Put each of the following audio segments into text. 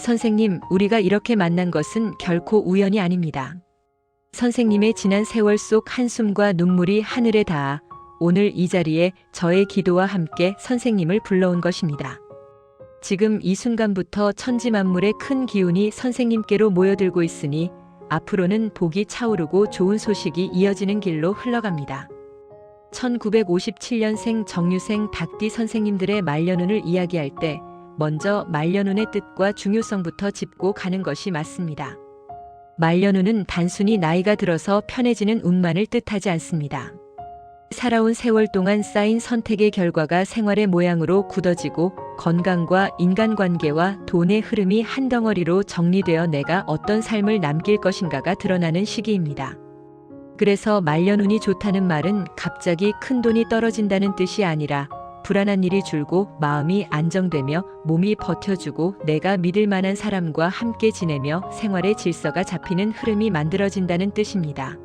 선생님, 우리가 이렇게 만난 것은 결코 우연이 아닙니다. 선생님의 지난 세월 속 한숨과 눈물이 하늘에 닿아 오늘 이 자리에 저의 기도와 함께 선생님을 불러온 것입니다. 지금 이 순간부터 천지 만물의 큰 기운이 선생님께로 모여들고 있으니 앞으로는 복이 차오르고 좋은 소식이 이어지는 길로 흘러갑니다. 1957년생 정유생 닭띠 선생님들의 말년운을 이야기할 때 먼저 말년운의 뜻과 중요성부터 짚고 가는 것이 맞습니다. 말년운은 단순히 나이가 들어서 편해지는 운만을 뜻하지 않습니다. 살아온 세월 동안 쌓인 선택의 결과가 생활의 모양으로 굳어지고 건강과 인간관계와 돈의 흐름이 한 덩어리로 정리되어 내가 어떤 삶을 남길 것인가가 드러나는 시기입니다. 그래서 말년운이 좋다는 말은 갑자기 큰 돈이 떨어진다는 뜻이 아니라 불안한 일이 줄고 마음이 안정되며 몸이 버텨주고 내가 믿을 만한 사람과 함께 지내며 생활의 질서가 잡히는 흐름이 만들어진다는 뜻입니다.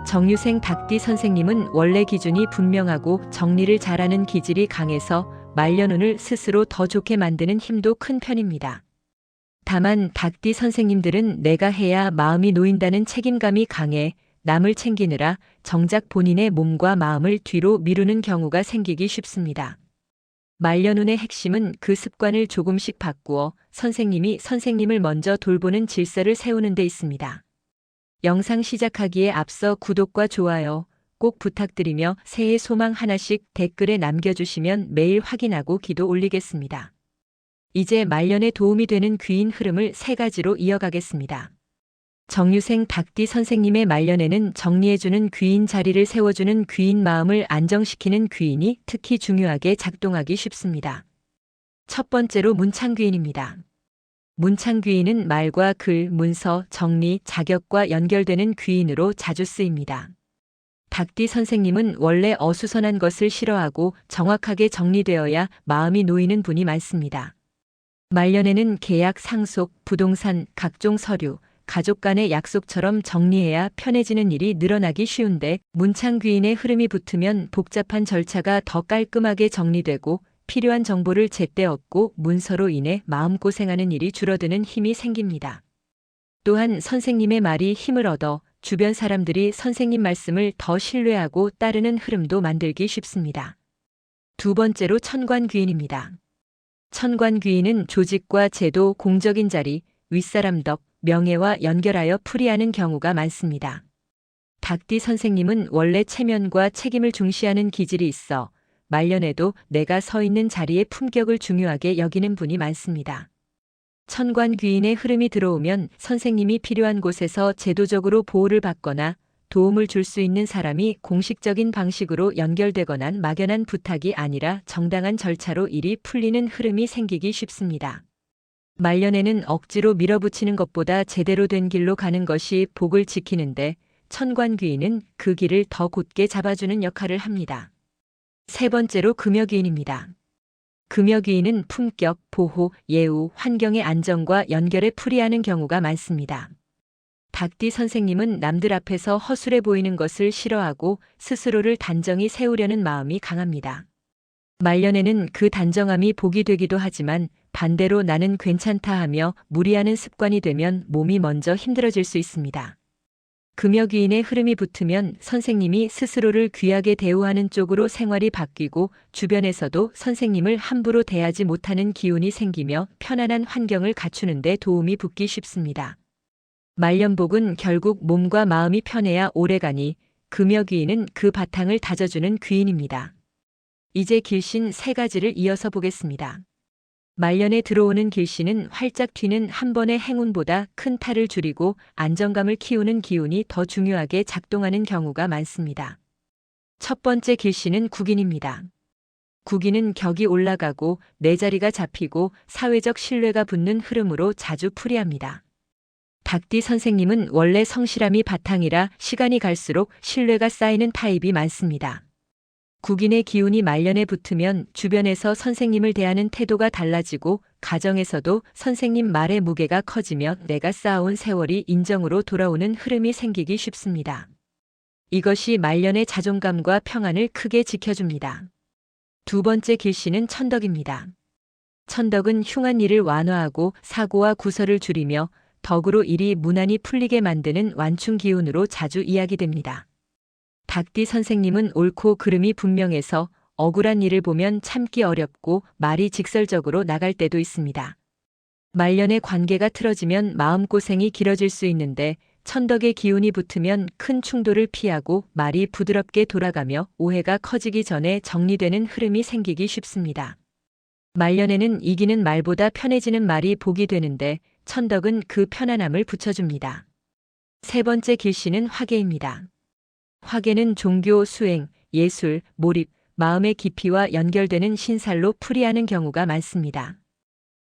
정유생 닭띠 선생님은 원래 기준이 분명하고 정리를 잘하는 기질이 강해서 말년운을 스스로 더 좋게 만드는 힘도 큰 편입니다. 다만 닭띠 선생님들은 내가 해야 마음이 놓인다는 책임감이 강해 남을 챙기느라 정작 본인의 몸과 마음을 뒤로 미루는 경우가 생기기 쉽습니다. 말년운의 핵심은 그 습관을 조금씩 바꾸어 선생님이 선생님을 먼저 돌보는 질서를 세우는 데 있습니다. 영상 시작하기에 앞서 구독과 좋아요 꼭 부탁드리며 새해 소망 하나씩 댓글에 남겨주시면 매일 확인하고 기도 올리겠습니다. 이제 말년에 도움이 되는 귀인 흐름을 3가지로 이어가겠습니다. 정유생 닭띠 선생님의 말년에는 정리해주는 귀인 자리를 세워주는 귀인 마음을 안정시키는 귀인이 특히 중요하게 작동하기 쉽습니다. 첫 번째로 문창귀인입니다. 문창귀인은 말과 글, 문서, 정리, 자격과 연결되는 귀인으로 자주 쓰입니다. 닭띠 선생님은 원래 어수선한 것을 싫어하고 정확하게 정리되어야 마음이 놓이는 분이 많습니다. 말년에는 계약, 상속, 부동산, 각종 서류, 가족 간의 약속처럼 정리해야 편해지는 일이 늘어나기 쉬운데 문창귀인의 흐름이 붙으면 복잡한 절차가 더 깔끔하게 정리되고 필요한 정보를 제때 얻고 문서로 인해 마음고생하는 일이 줄어드는 힘이 생깁니다. 또한 선생님의 말이 힘을 얻어 주변 사람들이 선생님 말씀을 더 신뢰하고 따르는 흐름도 만들기 쉽습니다. 두 번째로 천관귀인입니다. 천관귀인은 조직과 제도, 공적인 자리, 윗사람 덕, 명예와 연결하여 풀이하는 경우가 많습니다. 닭띠 선생님은 원래 체면과 책임을 중시하는 기질이 있어 말년에도 내가 서 있는 자리의 품격을 중요하게 여기는 분이 많습니다. 천관귀인의 흐름이 들어오면 선생님이 필요한 곳에서 제도적으로 보호를 받거나 도움을 줄 수 있는 사람이 공식적인 방식으로 연결되거나 막연한 부탁이 아니라 정당한 절차로 일이 풀리는 흐름이 생기기 쉽습니다. 말년에는 억지로 밀어붙이는 것보다 제대로 된 길로 가는 것이 복을 지키는데 천관귀인은 그 길을 더 곧게 잡아주는 역할을 합니다. 세 번째로 금여귀인입니다. 금여귀인은 품격, 보호, 예우, 환경의 안정과 연결에 풀이하는 경우가 많습니다. 닭띠 선생님은 남들 앞에서 허술해 보이는 것을 싫어하고 스스로를 단정히 세우려는 마음이 강합니다. 말년에는 그 단정함이 복이 되기도 하지만 반대로 나는 괜찮다 하며 무리하는 습관이 되면 몸이 먼저 힘들어질 수 있습니다. 금여귀인의 흐름이 붙으면 선생님이 스스로를 귀하게 대우하는 쪽으로 생활이 바뀌고 주변에서도 선생님을 함부로 대하지 못하는 기운이 생기며 편안한 환경을 갖추는 데 도움이 붙기 쉽습니다. 말년복은 결국 몸과 마음이 편해야 오래가니 금여귀인은 그 바탕을 다져주는 귀인입니다. 이제 길신 3가지를 이어서 보겠습니다. 말년에 들어오는 길신은 활짝 튀는 한 번의 행운보다 큰 탈을 줄이고 안정감을 키우는 기운이 더 중요하게 작동하는 경우가 많습니다. 첫 번째 길신은 국인입니다. 국인은 격이 올라가고 내 자리가 잡히고 사회적 신뢰가 붙는 흐름으로 자주 풀이합니다. 닭띠 선생님은 원래 성실함이 바탕이라 시간이 갈수록 신뢰가 쌓이는 타입이 많습니다. 국인의 기운이 말년에 붙으면 주변에서 선생님을 대하는 태도가 달라지고 가정에서도 선생님 말의 무게가 커지며 내가 쌓아온 세월이 인정으로 돌아오는 흐름이 생기기 쉽습니다. 이것이 말년의 자존감과 평안을 크게 지켜줍니다. 두 번째 길씨는 천덕입니다. 천덕은 흉한 일을 완화하고 사고와 구설을 줄이며 덕으로 일이 무난히 풀리게 만드는 완충 기운으로 자주 이야기됩니다. 닭띠 선생님은 옳고 그름이 분명해서 억울한 일을 보면 참기 어렵고 말이 직설적으로 나갈 때도 있습니다. 말년의 관계가 틀어지면 마음고생이 길어질 수 있는데 천덕의 기운이 붙으면 큰 충돌을 피하고 말이 부드럽게 돌아가며 오해가 커지기 전에 정리되는 흐름이 생기기 쉽습니다. 말년에는 이기는 말보다 편해지는 말이 복이 되는데 천덕은 그 편안함을 붙여줍니다. 세 번째 길씨는 화개입니다. 화개는 종교, 수행, 예술, 몰입, 마음의 깊이와 연결되는 신살로 풀이하는 경우가 많습니다.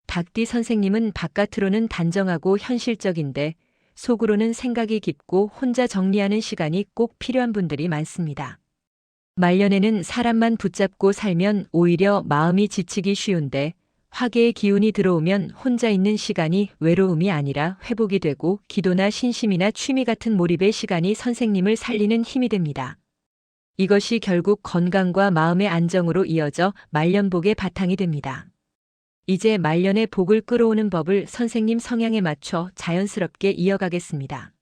닭띠 선생님은 바깥으로는 단정하고 현실적인데 속으로는 생각이 깊고 혼자 정리하는 시간이 꼭 필요한 분들이 많습니다. 말년에는 사람만 붙잡고 살면 오히려 마음이 지치기 쉬운데 화개의 기운이 들어오면 혼자 있는 시간이 외로움이 아니라 회복이 되고 기도나 신심이나 취미 같은 몰입의 시간이 선생님을 살리는 힘이 됩니다. 이것이 결국 건강과 마음의 안정으로 이어져 말년복의 바탕이 됩니다. 이제 말년의 복을 끌어오는 법을 선생님 성향에 맞춰 자연스럽게 이어가겠습니다.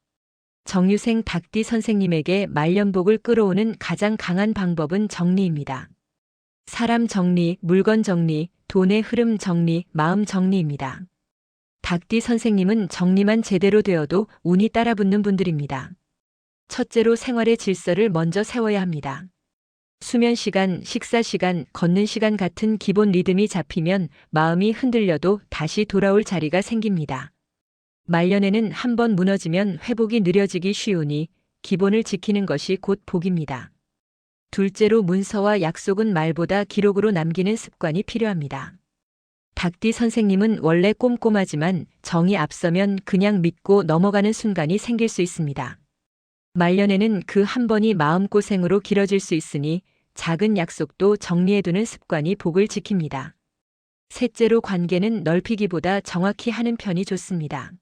정유생 닭띠 선생님에게 말년복을 끌어오는 가장 강한 방법은 정리입니다. 사람 정리, 물건 정리, 돈의 흐름 정리, 마음 정리입니다. 닭띠 선생님은 정리만 제대로 되어도 운이 따라붙는 분들입니다. 첫째로 생활의 질서를 먼저 세워야 합니다. 수면 시간, 식사 시간, 걷는 시간 같은 기본 리듬이 잡히면 마음이 흔들려도 다시 돌아올 자리가 생깁니다. 말년에는 한번 무너지면 회복이 느려지기 쉬우니 기본을 지키는 것이 곧 복입니다. 둘째로 문서와 약속은 말보다 기록으로 남기는 습관이 필요합니다. 닭띠 선생님은 원래 꼼꼼하지만 정이 앞서면 그냥 믿고 넘어가는 순간이 생길 수 있습니다. 말년에는 그 한 번이 마음고생으로 길어질 수 있으니 작은 약속도 정리해두는 습관이 복을 지킵니다. 셋째로 관계는 넓히기보다 정확히 하는 편이 좋습니다.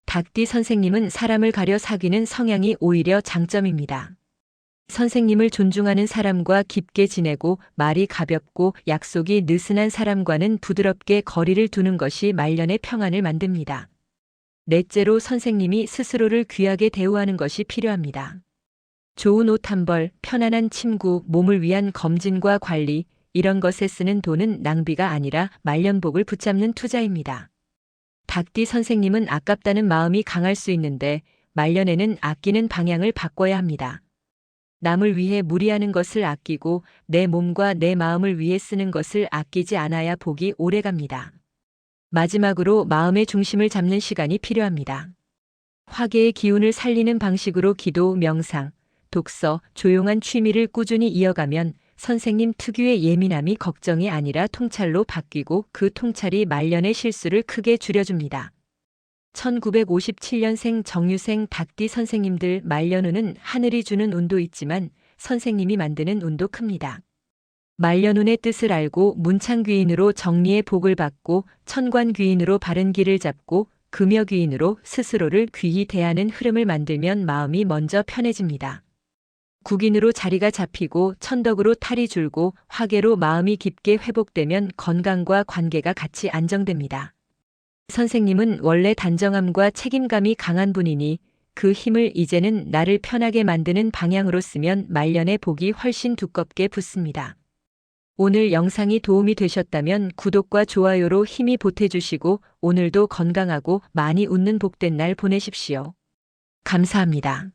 닭띠 선생님은 사람을 가려 사귀는 성향이 오히려 장점입니다. 선생님을 존중하는 사람과 깊게 지내고 말이 가볍고 약속이 느슨한 사람과는 부드럽게 거리를 두는 것이 말년의 평안을 만듭니다. 넷째로 선생님이 스스로를 귀하게 대우하는 것이 필요합니다. 좋은 옷 한 벌, 편안한 침구, 몸을 위한 검진과 관리, 이런 것에 쓰는 돈은 낭비가 아니라 말년복을 붙잡는 투자입니다. 닭띠 선생님은 아깝다는 마음이 강할 수 있는데 말년에는 아끼는 방향을 바꿔야 합니다. 남을 위해 무리하는 것을 아끼고 내 몸과 내 마음을 위해 쓰는 것을 아끼지 않아야 복이 오래갑니다. 마지막으로 마음의 중심을 잡는 시간이 필요합니다. 화개의 기운을 살리는 방식으로 기도, 명상, 독서, 조용한 취미를 꾸준히 이어가면 선생님 특유의 예민함이 걱정이 아니라 통찰로 바뀌고 그 통찰이 말년의 실수를 크게 줄여줍니다. 1957년생 정유생 닭띠 선생님들 말년운은 하늘이 주는 운도 있지만 선생님이 만드는 운도 큽니다. 말년운의 뜻을 알고 문창귀인으로 정리의 복을 받고 천관귀인으로 바른 길을 잡고 금여귀인으로 스스로를 귀히 대하는 흐름을 만들면 마음이 먼저 편해집니다. 국인으로 자리가 잡히고 천덕으로 탈이 줄고 화개로 마음이 깊게 회복되면 건강과 관계가 같이 안정됩니다. 선생님은 원래 단정함과 책임감이 강한 분이니 그 힘을 이제는 나를 편하게 만드는 방향으로 쓰면 말년의 복이 훨씬 두껍게 붙습니다. 오늘 영상이 도움이 되셨다면 구독과 좋아요로 힘이 보태주시고 오늘도 건강하고 많이 웃는 복된 날 보내십시오. 감사합니다.